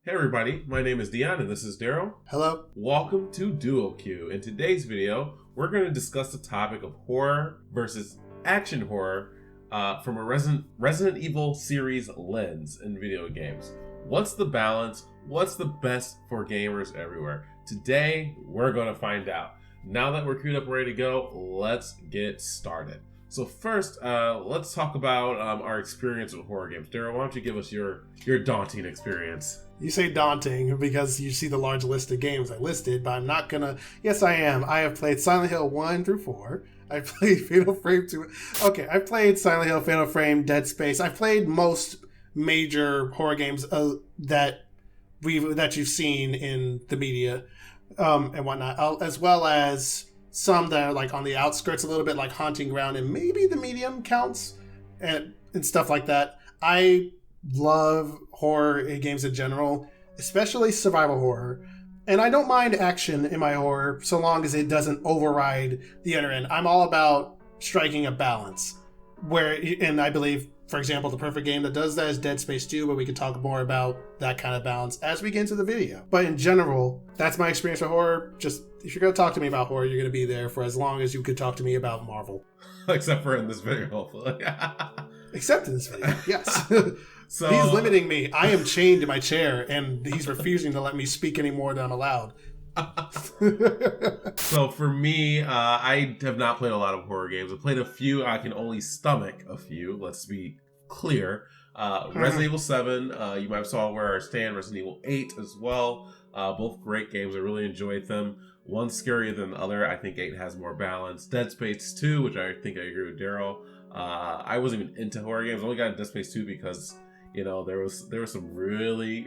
Hey everybody, my name is Dion and this is Daryl. Hello. Welcome to DuoQueue. In today's video, we're going to discuss the topic of horror versus action horror from a Resident Evil series lens in video games. What's the balance? What's the best for gamers everywhere? Today, we're going to find out. Now that we're queued up and ready to go, let's get started. So first, let's talk about our experience with horror games. Daryl, why don't you give us your daunting experience? You say daunting because you see the large list of games I listed, but I'm not gonna... Yes, I am. I have played Silent Hill 1 through 4. I've played Fatal Frame 2. Okay, I've played Silent Hill, Fatal Frame, Dead Space. I've played most major horror games that you've seen in the media and whatnot, as well as some that are like on the outskirts a little bit, like Haunting Ground, and maybe The Medium counts and stuff like that. I love horror games in general, especially survival horror. And I don't mind action in my horror so long as it doesn't override the other end. I'm all about striking a balance. And I believe, for example, the perfect game that does that is Dead Space 2, but we can talk more about that kind of balance as we get into the video. But in general, that's my experience with horror. Just, if you're going to talk to me about horror, you're going to be there for as long as you could talk to me about Marvel. Except for in this video, hopefully. Except in this video, yes. So he's limiting me. I am chained to my chair, and he's refusing to let me speak any more than I'm allowed. So for me, I have not played a lot of horror games. I've played a few. I can only stomach a few. Let's be clear. Resident Evil 7, you might have saw where I stand. Resident Evil 8 as well. Both great games. I really enjoyed them. One scarier than the other. I think 8 has more balance. Dead Space 2, which I think I agree with Daryl. I wasn't even into horror games. I only got into Dead Space 2 because, you know, there was some really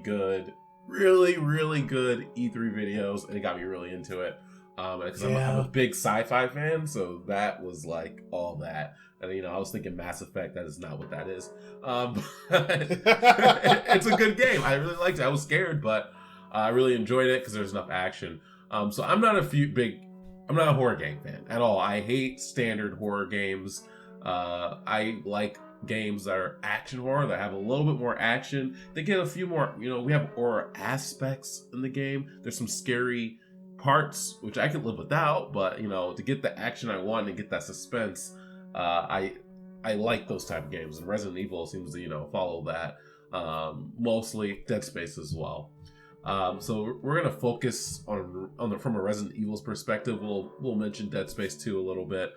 good E3 videos, and it got me really into it. Because I'm a big sci-fi fan, so that was like all that. And you know, I was thinking Mass Effect. That is not what that is. It's a good game. I really liked it. I was scared, but I really enjoyed it because there's enough action. So I'm not a horror game fan at all. I hate standard horror games. I like games that are action horror, that have a little bit more action. They get a few more, we have horror aspects in the game. There's some scary parts, which I can live without, but, to get the action I want and get that suspense, I like those type of games. And Resident Evil seems to, follow that. Mostly Dead Space as well. So we're going to focus from a Resident Evil's perspective. We'll mention Dead Space 2 a little bit,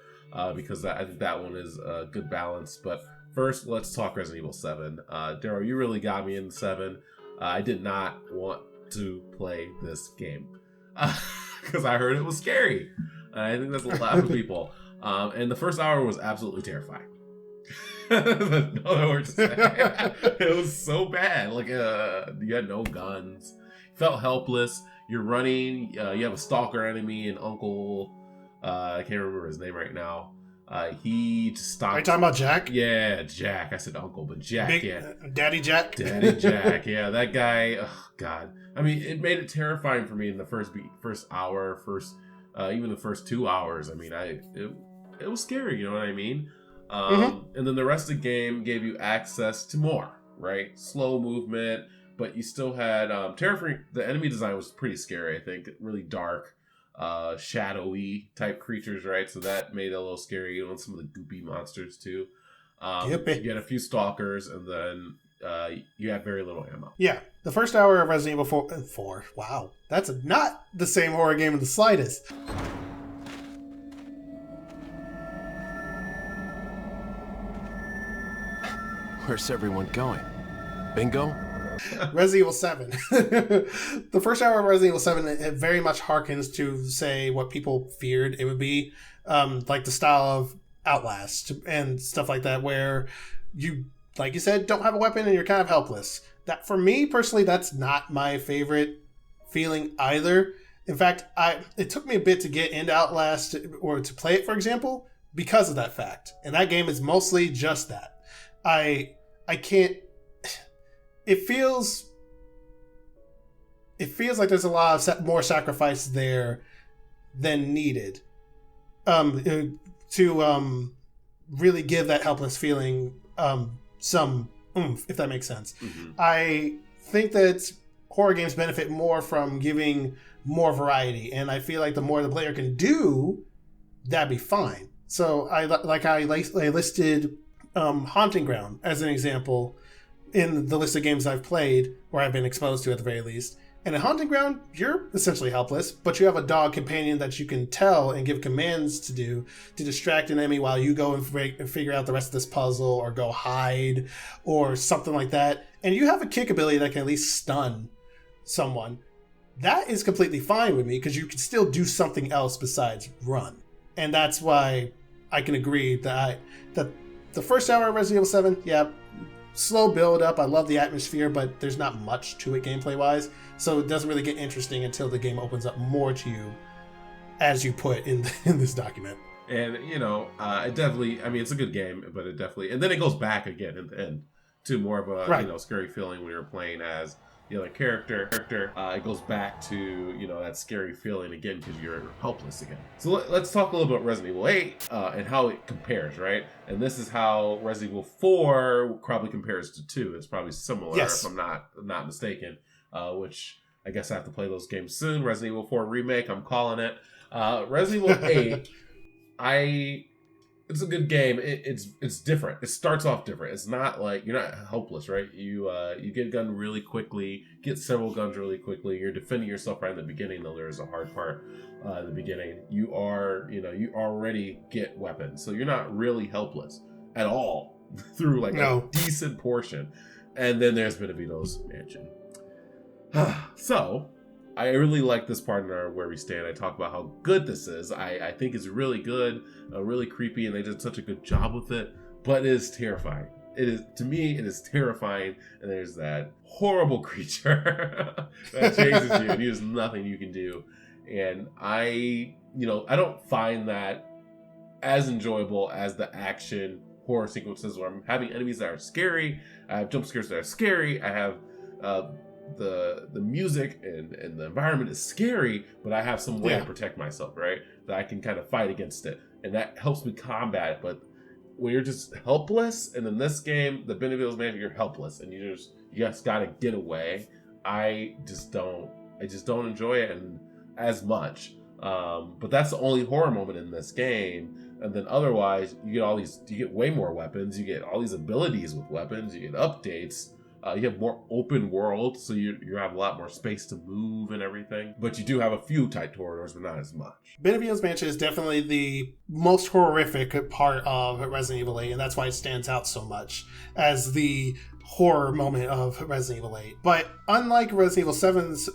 because I think that one is a good balance. But first, let's talk Resident Evil 7. Daryl, you really got me in 7. I did not want to play this game because I heard it was scary. I think that's a lot of people. And the first hour was absolutely terrifying. There's no other word to say. It was so bad. Like, you had no guns. You felt helpless. You're running. You have a stalker enemy, an uncle. I can't remember his name right now. He just stopped. Are you talking about Jack? Yeah, Jack. I said uncle, but Jack. Daddy Jack? Daddy Jack. Yeah, that guy. Oh, God. I mean, it made it terrifying for me in the first hour, even the first 2 hours. I mean, it was scary, you know what I mean? And then the rest of the game gave you access to more, right? Slow movement, but you still had terrifying. The enemy design was pretty scary, I think. Really dark, shadowy type creatures, right? So that made it a little scary. You know, some of the goopy monsters too. You had a few stalkers, and then you had very little ammo. Yeah, the first hour of Resident Evil 4. Wow, that's not the same horror game in the slightest. Where's everyone going? Bingo? Resident Evil 7. The first hour of Resident Evil 7, it very much harkens to, say, what people feared it would be. Like the style of Outlast and stuff like that, where you, like you said, don't have a weapon and you're kind of helpless. That, for me, personally, that's not my favorite feeling either. In fact, it took me a bit to get into Outlast or to play it, for example, because of that fact. And that game is mostly just that. I can't. It feels like there's a lot of more sacrifice there than needed to really give that helpless feeling some oomph, if that makes sense. Mm-hmm. I think that horror games benefit more from giving more variety, and I feel like the more the player can do, that'd be fine. So I listed Haunting Ground as an example in the list of games I've played, or I've been exposed to at the very least. And in Haunting Ground, you're essentially helpless, but you have a dog companion that you can tell and give commands to do to distract an enemy while you go and figure out the rest of this puzzle, or go hide, or something like that. And you have a kick ability that can at least stun someone. That is completely fine with me, because you can still do something else besides run. And that's why I can agree that the first hour of Resident Evil 7, yeah, slow build up. I love the atmosphere, but there's not much to it gameplay wise. So it doesn't really get interesting until the game opens up more to you, as you put in this document. And, it definitely, it's a good game, but it definitely, and then it goes back again in the end to more of a, scary feeling when you're playing as the other character. It goes back to, that scary feeling again because you're helpless again. So let's talk a little bit about Resident Evil 8 and how it compares, right? And this is how Resident Evil 4 probably compares to 2. It's probably similar, if I'm not mistaken, which I guess I have to play those games soon. Resident Evil 4 Remake, I'm calling it. Resident Evil 8, it's a good game. It's different. It starts off different. It's not like you're not helpless, right? You get a gun really quickly, get several guns really quickly. You're defending yourself right in the beginning, though there's a hard part in the beginning. You already get weapons, so you're not really helpless at all through a decent portion. And then there's Benavides Mansion. So I really like this part in our Where We Stand. I talk about how good this is. I think it's really good, really creepy, and they did such a good job with it. But it is terrifying. To me, it is terrifying. And there's that horrible creature that chases you, and there's nothing you can do. And I don't find that as enjoyable as the action horror sequences where I'm having enemies that are scary. I have jump scares that are scary. I have the music and the environment is scary, but I have some way to protect myself, right? That I can kind of fight against it, and that helps me combat it. But when you're just helpless, and in this game, the Benavides Mansion, you're helpless, and you just gotta get away. I just don't enjoy it as much. But that's the only horror moment in this game. And then otherwise, you get way more weapons. You get all these abilities with weapons. You get updates. You have more open world, so you have a lot more space to move and everything. But you do have a few tight corridors, but not as much. Benavides Mansion is definitely the most horrific part of Resident Evil 8, and that's why it stands out so much as the horror moment of Resident Evil 8. But unlike Resident Evil 7's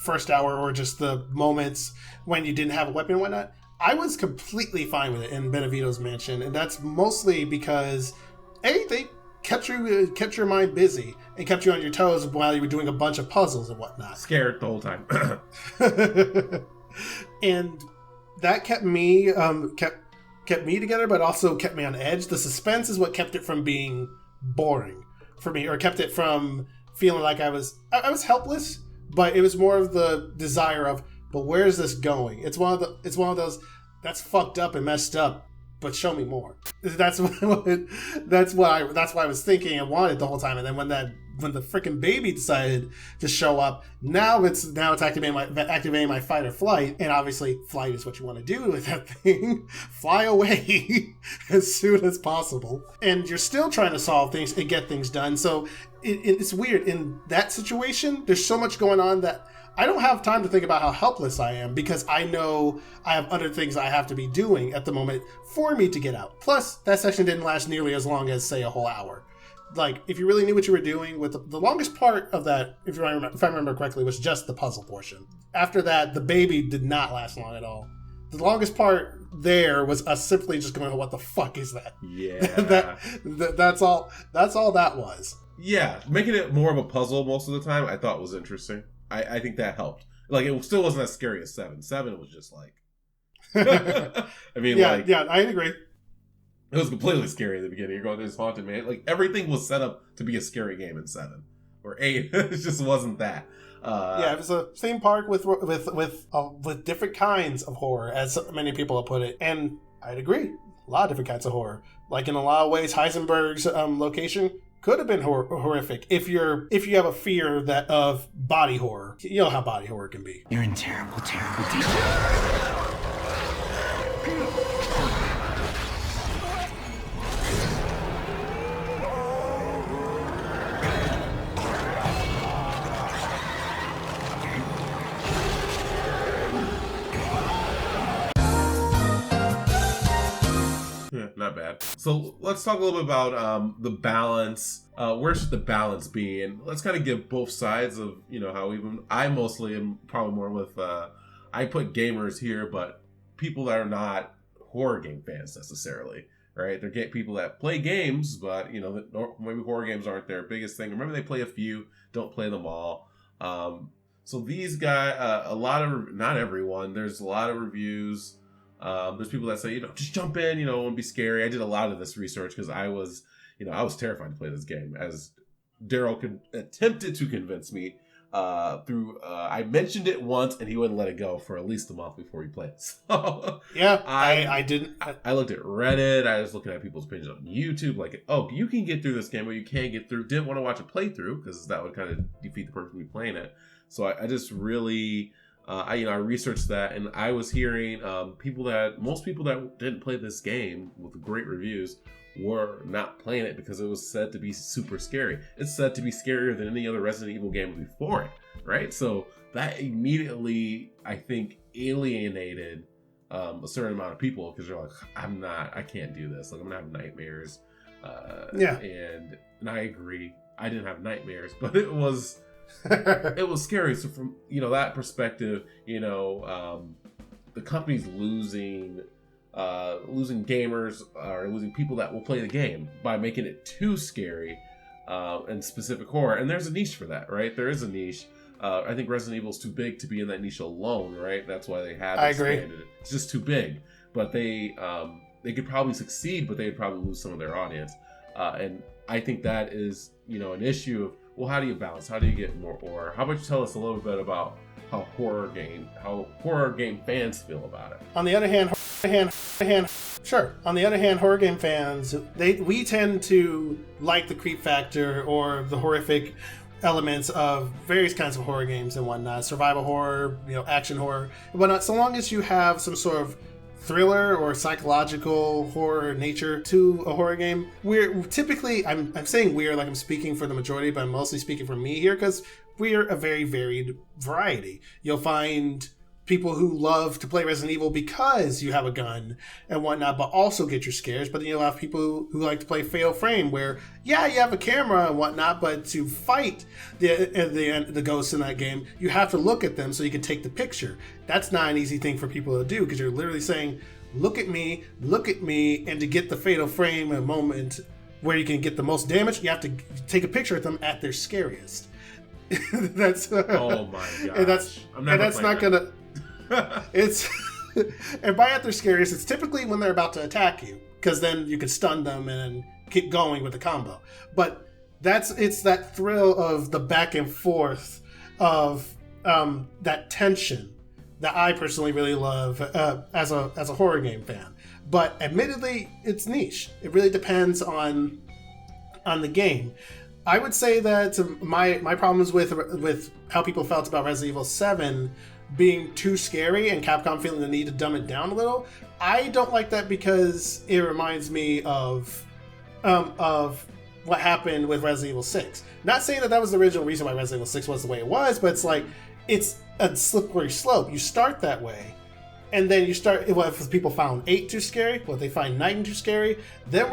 first hour, or just the moments when you didn't have a weapon and whatnot, I was completely fine with it in Benavides Mansion, and that's mostly because they kept your mind busy and kept you on your toes while you were doing a bunch of puzzles and whatnot. Scared the whole time. And that kept me together, but also kept me on edge. The suspense is what kept it from being boring for me, or kept it from feeling like I was helpless, but it was more of the desire of, but where's this going? It's one of those that's fucked up and messed up, but show me more. That's why I was thinking and wanted the whole time. And then when the freaking baby decided to show up, now it's activating my fight or flight, and obviously flight is what you want to do with that thing. Fly away as soon as possible, and you're still trying to solve things and get things done. So it's weird in that situation. There's so much going on that I don't have time to think about how helpless I am, because I know I have other things I have to be doing at the moment for me to get out. Plus, that session didn't last nearly as long as, say, a whole hour. Like, if you really knew what you were doing, with the longest part of that, if I remember correctly, was just the puzzle portion. After that, the baby did not last long at all. The longest part there was us simply just going, what the fuck is that? Yeah. That's all that was. Yeah, making it more of a puzzle most of the time, I thought was interesting. I think that helped. Like, it still wasn't as scary as 7. 7 was just like... Yeah, I agree. It was completely scary at the beginning. You're going to this haunted man. Like, everything was set up to be a scary game in 7. Or 8. It just wasn't that. It was a theme park with different kinds of horror, as many people have put it. And I'd agree. A lot of different kinds of horror. Like, in a lot of ways, Heisenberg's location, could have been horrific if you have a fear of body horror. You know how body horror can be. You're in terrible, terrible danger. Yeah, not bad. So let's talk a little bit about the balance. Where should the balance be? And let's kind of give both sides of, how even I mostly am probably more with, I put gamers here, but people that are not horror game fans necessarily, right? They're people that play games, but, maybe horror games aren't their biggest thing. Remember, they play a few, don't play them all. So these guys, not everyone, there's a lot of reviews. There's people that say, just jump in, and be scary. I did a lot of this research because I was terrified to play this game, as Daryl attempted to convince me I mentioned it once and he wouldn't let it go for at least a month before he played. So yeah, I didn't. I looked at Reddit. I was looking at people's opinions on YouTube, like, oh, you can get through this game, or you can't get through. Didn't want to watch a playthrough because that would kind of defeat the purpose of me playing it. So I just really. I researched that, and I was hearing most people that didn't play this game with great reviews were not playing it because it was said to be super scary. It's said to be scarier than any other Resident Evil game before it, right? So that immediately, I think, alienated a certain amount of people because they're like, I can't do this. Like, I'm gonna have nightmares. And I agree. I didn't have nightmares, but it was scary. So from that perspective, the company's losing gamers or losing people that will play the game by making it too scary and specific horror. And there's a niche for that, right? There is a niche. I think Resident Evil's too big to be in that niche alone, right? That's why they have expanded it. It's just too big. But they could probably succeed, but they'd probably lose some of their audience. And I think that is an issue of, well, how do you balance? How do you get more horror? How about you tell us a little bit about how horror game fans feel about it? On the other hand, sure. On the other hand, horror game fans, we tend to like the creep factor or the horrific elements of various kinds of horror games and whatnot. Survival horror, action horror, and whatnot. So long as you have some sort of thriller or psychological horror nature to a horror game, we're typically, I'm saying we're like I'm speaking for the majority, but I'm mostly speaking for me here because we're a very varied variety. You'll find people who love to play Resident Evil because you have a gun and whatnot, but also get your scares. But then you'll have people who like to play Fatal Frame, where you have a camera and whatnot, but to fight the ghosts in that game, you have to look at them so you can take the picture. That's not an easy thing for people to do because you're literally saying, look at me, and to get the Fatal Frame, a moment where you can get the most damage, you have to take a picture of them at their scariest. That's oh my gosh. And that's not gonna. It's and by at their scariest, it's typically when they're about to attack you, because then you can stun them and keep going with the combo. But it's that thrill of the back and forth of that tension that I personally really love as a horror game fan. But admittedly, it's niche. It really depends on the game. I would say that my problems with how people felt about Resident Evil 7 being too scary and Capcom feeling the need to dumb it down a little, I don't like that because it reminds me of what happened with Resident Evil 6. Not saying that was the original reason why Resident Evil 6 was the way it was, but it's like, it's a slippery slope. You start that way, and then you start, if people found 8 too scary, well, if they find 9 too scary, then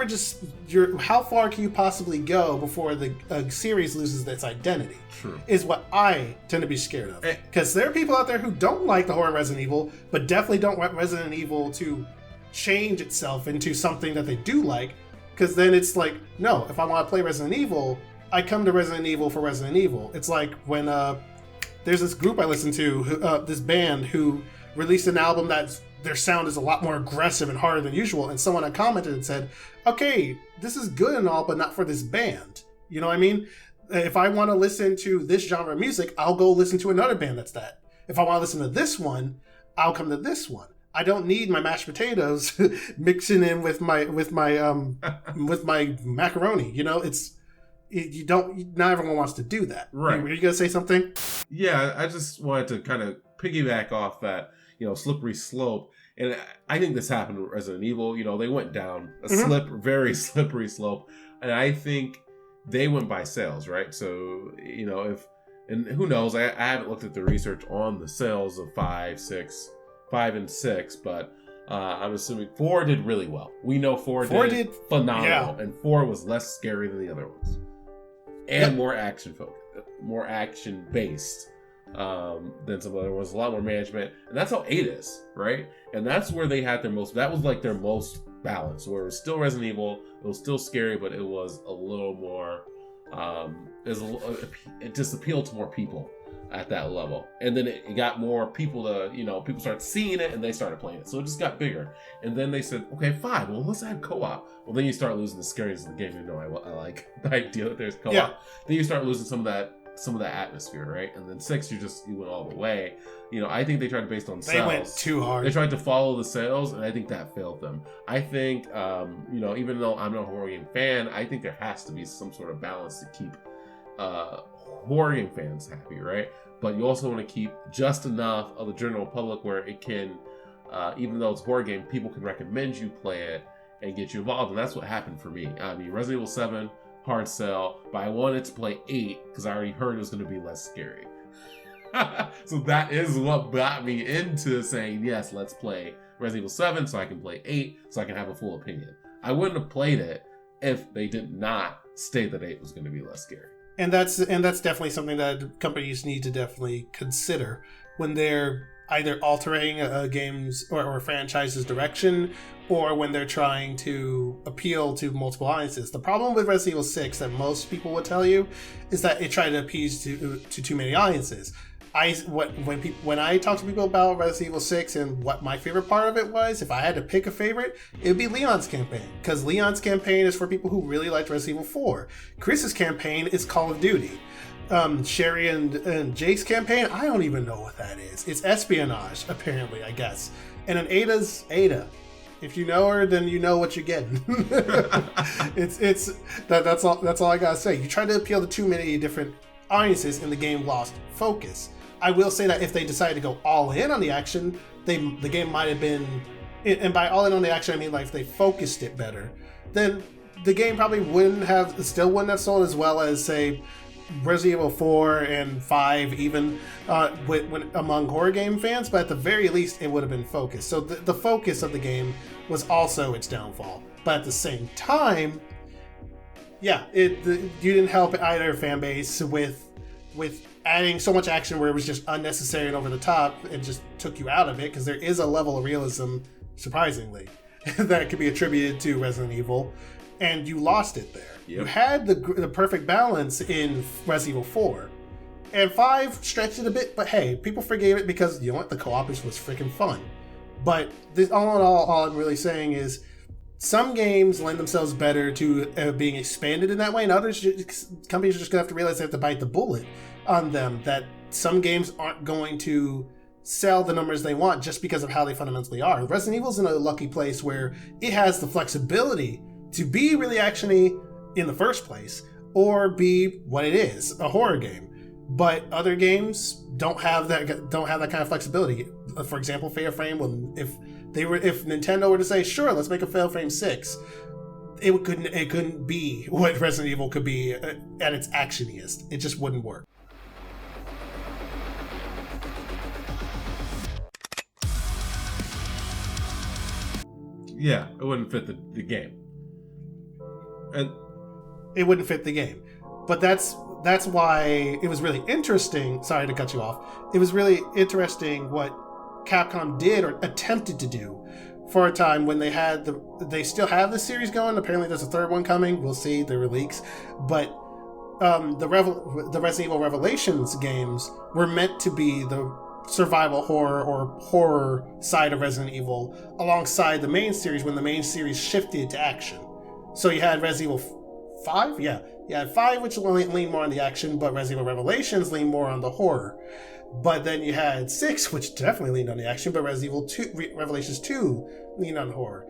how far can you possibly go before the series loses its identity? True. Is what I tend to be scared of. Because there are people out there who don't like the horror in Resident Evil, but definitely don't want Resident Evil to change itself into something that they do like, because then it's like, no, if I want to play Resident Evil, I come to Resident Evil for Resident Evil. It's like when there's this group I listen to, this band who released an album that their sound is a lot more aggressive and harder than usual, and someone had commented and said, okay, this is good and all, but not for this band. You know what I mean? If I want to listen to this genre of music, I'll go listen to another band that's that. If I want to listen to this one, I'll come to this one. I don't need my mashed potatoes mixing in with my macaroni. you don't. Not everyone wants to do that. Right. Were you gonna say something? Yeah, I just wanted to kind of piggyback off that, slippery slope. And I think this happened with Resident Evil. They went down a very slippery slope. And I think they went by sales, right? So, and who knows, I haven't looked at the research on the sales of 5 and 6, but I'm assuming 4 did really well. We know 4 did phenomenal, and 4 was less scary than the other ones. And more action focused, more action based than some other ones. A lot more management, and that's how 8 is, right? And that's where they had their most. That was like their most balance, where it was still Resident Evil, it was still scary, but it was a little more. It just appealed to more people at that level, and then it got more people to people started seeing it and they started playing it, so it just got bigger. And then they said, okay, fine, well, let's add co-op. Well, then you start losing the scariness of the game. I like the idea that there's co-op. Then you start losing some of that atmosphere, right? And then 6, you went all the way. I think they tried to based on sales. They went too hard. They tried to follow the sales, and I think that failed them. I think even though I'm not a horror game fan, I think there has to be some sort of balance to keep horror game fans happy, right? But you also want to keep just enough of the general public where it can, even though it's a horror game, people can recommend you play it and get you involved. And that's what happened for me. I mean, Resident Evil 7, hard sell, but I wanted to play 8 because I already heard it was going to be less scary. So that is what got me into saying, yes, let's play Resident Evil 7 so I can play 8 so I can have a full opinion. I wouldn't have played it if they did not state that 8 was going to be less scary. And that's definitely something that companies need to definitely consider when they're either altering a game's or franchise's direction, or when they're trying to appeal to multiple audiences. The problem with Resident Evil 6 that most people would tell you is that it tried to appease to too many audiences. When I talk to people about Resident Evil 6 and what my favorite part of it was, if I had to pick a favorite, it would be Leon's campaign. Because Leon's campaign is for people who really liked Resident Evil 4. Chris's campaign is Call of Duty. Sherry and Jake's campaign, I don't even know what that is. It's espionage, apparently, I guess. And then Ada's Ada. If you know her, then you know what you're getting. That's all I gotta say. You try to appeal to too many different audiences, and the game lost focus. I will say that if they decided to go all in on the action, the game might have been, and by all in on the action, I mean like if they focused it better, then the game probably still wouldn't have sold as well as, say, Resident Evil 4 and 5 even among horror game fans, but at the very least it would have been focused. So the focus of the game was also its downfall. But at the same time, you didn't help either fan base with adding so much action where it was just unnecessary and over the top and just took you out of it, because there is a level of realism, surprisingly, that could be attributed to Resident Evil, and you lost it there. Yep. You had the perfect balance in Resident Evil 4. And 5 stretched it a bit, but hey, people forgave it because, you know what, the co-op was freaking fun. But all in all I'm really saying is some games lend themselves better to being expanded in that way, and others, companies are just going to have to realize they have to bite the bullet on them, that some games aren't going to sell the numbers they want just because of how they fundamentally are. Resident Evil's in a lucky place where it has the flexibility to be really actiony in the first place, or be what it is, a horror game. But other games don't have that kind of flexibility. For example, Fatal Frame, if Nintendo were to say, sure, let's make a Fatal Frame 6, it couldn't be what Resident Evil could be at its actioniest. It just wouldn't work. Yeah, it wouldn't fit the game. And it wouldn't fit the game. But that's why it was really interesting. Sorry to cut you off. It was really interesting what Capcom did or attempted to do for a time when they still have the series going. Apparently there's a third one coming. We'll see. There were leaks. But the Resident Evil Revelations games were meant to be the survival horror or horror side of Resident Evil alongside the main series when the main series shifted to action. So you had Resident Evil 5? Yeah. You had 5, which leaned more on the action, but Resident Evil Revelations leaned more on the horror. But then you had 6, which definitely leaned on the action, but Resident Evil 2, Revelations 2 leaned on horror.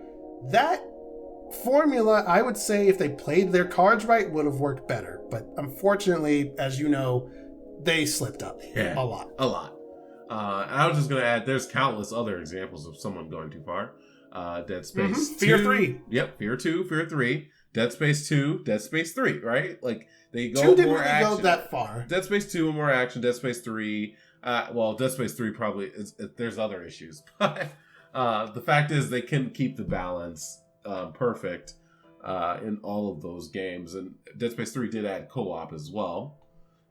That formula, I would say if they played their cards right, would have worked better. But unfortunately, as you know, they slipped up a lot. And I was just going to add, there's countless other examples of someone going too far. Dead Space 2. Fear 3. Yep, Fear 2, Fear 3. Dead Space 2, Dead Space 3, right? Like, they go 2 didn't more really action. go that far. Dead Space 2 more action. Dead Space 3, Dead Space 3 probably, there's other issues. But the fact is, they can keep the balance perfect in all of those games. And Dead Space 3 did add co-op as well.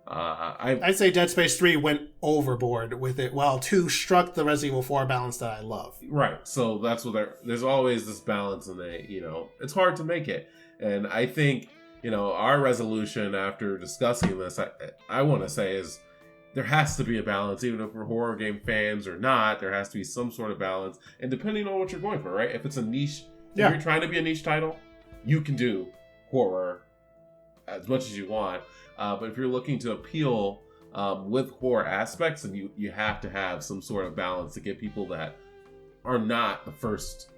I'd say Dead Space 3 went overboard with it, while 2 struck the Resident Evil 4 balance that I love. Right. So that's what there's always this balance, and it's hard to make it. And I think, our resolution after discussing this, I want to say is there has to be a balance, even if we're horror game fans or not, there has to be some sort of balance. And depending on what you're going for, right? If it's a niche, if you're trying to be a niche title, you can do horror as much as you want. But if you're looking to appeal with horror aspects, then you have to have some sort of balance to get people that are not the first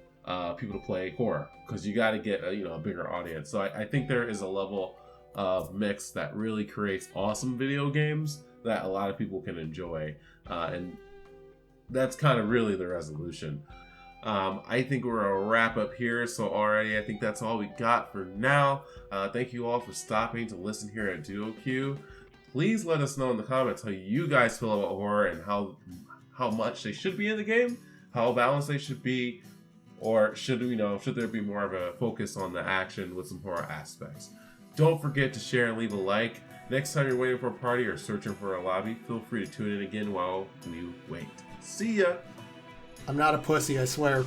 people to play horror, because you got to get a bigger audience. So I think there is a level of mix that really creates awesome video games that a lot of people can enjoy, and that's kind of really the resolution. I think we're gonna wrap up here. So already, I think that's all we got for now. Thank you all for stopping to listen here at DuoQueue. Please let us know in the comments how you guys feel about horror and how much they should be in the game, how balanced they should be, or should there be more of a focus on the action with some horror aspects. Don't forget to share and leave a like. Next time you're waiting for a party or searching for a lobby, feel free to tune in again while we wait. See ya! I'm not a pussy, I swear.